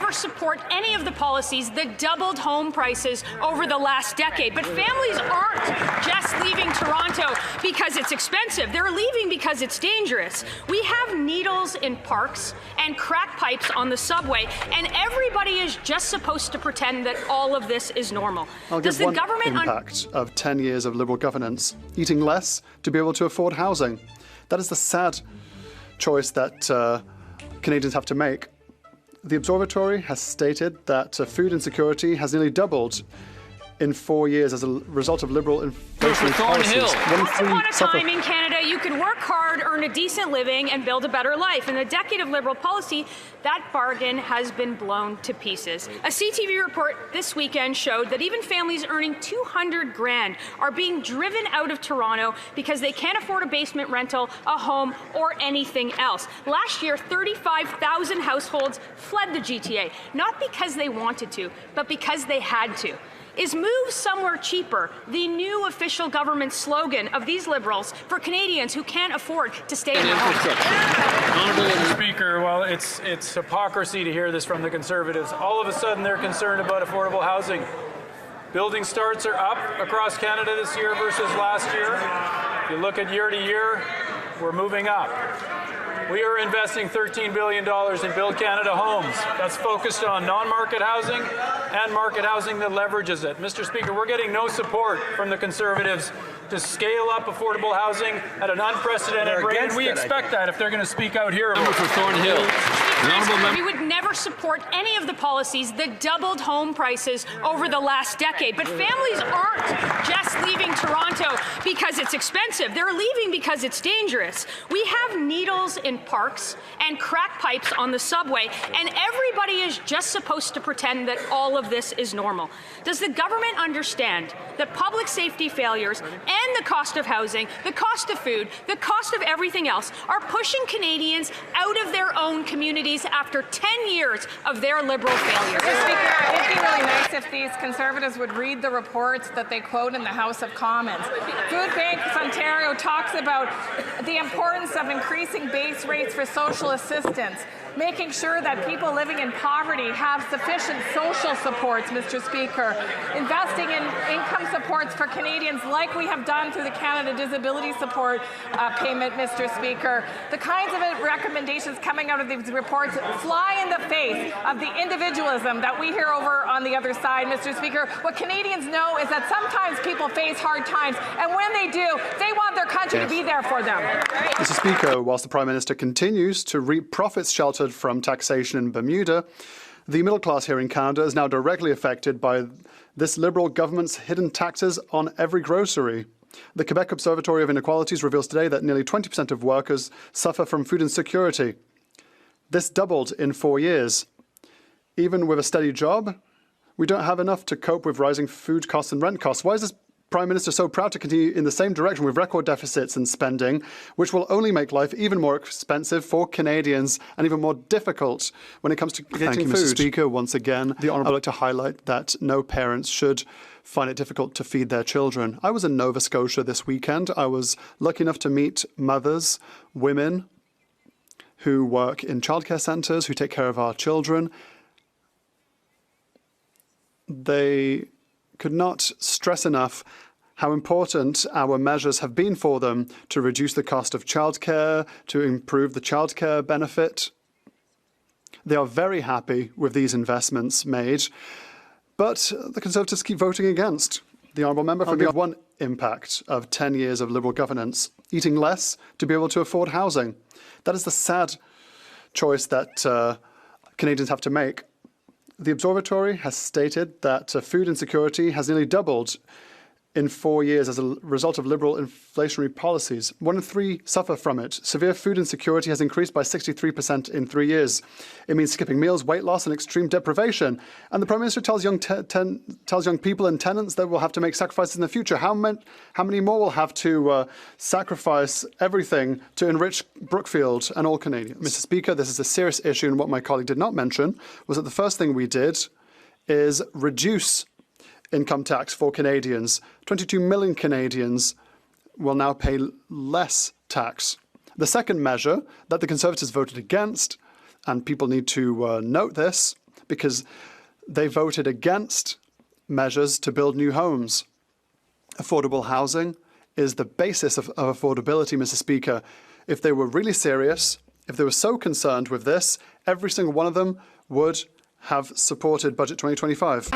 never support any of the policies that doubled home prices over the last decade. But families aren't just leaving Toronto because it's expensive. They're leaving because it's dangerous. We have needles in parks and crack pipes on the subway, and everybody is just supposed to pretend that all of this is normal. Does the government impact of 10 years of Liberal governance: eating less to be able to afford housing. That is the sad choice that Canadians have to make. The Observatory has stated that food insecurity has nearly doubled in 4 years as a result of Liberal inflationary policies. Once upon a time in Canada, you could work hard, earn a decent living, and build a better life. In a decade of Liberal policy, that bargain has been blown to pieces. A CTV report this weekend showed that even families earning $200 grand are being driven out of Toronto because they can't afford a basement rental, a home, or anything else. Last year, 35,000 households fled the GTA, not because they wanted to, but because they had to. Is "Move Somewhere Cheaper" the new official government slogan of these Liberals for Canadians who can't afford to stay in their homes? Speaker, well, it's hypocrisy to hear this from the Conservatives. All of a sudden, they're concerned about affordable housing. Building starts are up across Canada this year versus last year. If you look at year to year, we're moving up. We are investing $13 billion in Build Canada Homes. That's focused on non-market housing and market housing that leverages it. Mr. Speaker, we're getting no support from the Conservatives to scale up affordable housing at an unprecedented rate, and we expect that if they're going to speak out here. For Thornhill. We would never support any of the policies that doubled home prices over the last decade. But families aren't just leaving Toronto because it's expensive. They're leaving because it's dangerous. We have needles in parks and crack pipes on the subway, and everybody is just supposed to pretend that all of this is normal. Does the government understand that public safety failures and the cost of housing, the cost of food, the cost of everything else are pushing Canadians out of their own communities after 10 years of their Liberal failures? Mr. Speaker, it'd be really nice if these Conservatives would read the reports that they quote in the House of Commons. Food Banks Ontario talks about the importance of increasing base rates for social assistance, making sure that people living in poverty have sufficient social supports, Mr. Speaker, investing in income supports for Canadians like we have done through the Canada Disability Support payment, Mr. Speaker. The kinds of recommendations coming out of these reports fly in the face of the individualism that we hear over on the other side, Mr. Speaker. What Canadians know is that sometimes people face hard times, and when they do, they want their country to be there for them. Mr. Speaker, whilst the Prime Minister continues to reap profits sheltered from taxation in Bermuda, the middle class here in Canada is now directly affected by this Liberal government's hidden taxes on every grocery. The Quebec Observatory of Inequalities reveals today that nearly 20% of workers suffer from food insecurity. This doubled in 4 years. Even with a steady job, we don't have enough to cope with rising food costs and rent costs. Why is this Prime Minister so proud to continue in the same direction with record deficits and spending, which will only make life even more expensive for Canadians and even more difficult when it comes to getting food? Mr. Speaker, once again, I'd like to highlight that no parents should find it difficult to feed their children. I was in Nova Scotia this weekend. I was lucky enough to meet mothers, women who work in childcare centres, who take care of our children. They could not stress enough how important our measures have been for them to reduce the cost of childcare, to improve the childcare benefit. They are very happy with these investments made, but the Conservatives keep voting against. The honourable member for the one impact of 10 years of Liberal governance: eating less to be able to afford housing. That is the sad choice that Canadians have to make. The Observatory has stated that food insecurity has nearly doubled in 4 years as a result of Liberal inflationary policies. 1 in 3 suffer from it. Severe food insecurity has increased by 63% in 3 years. It means skipping meals, weight loss, and extreme deprivation. And the Prime Minister tells young people and tenants that we'll have to make sacrifices in the future. How many more will have to sacrifice everything to enrich Brookfield and all Canadians? Mr. Speaker, this is a serious issue, and what my colleague did not mention was that the first thing we did is reduce income tax for Canadians. 22 million Canadians will now pay less tax. The second measure that the Conservatives voted against, and people need to note this, because they voted against measures to build new homes. Affordable housing is the basis of affordability, Mr. Speaker. If they were really serious, if they were so concerned with this, every single one of them would have supported Budget 2025.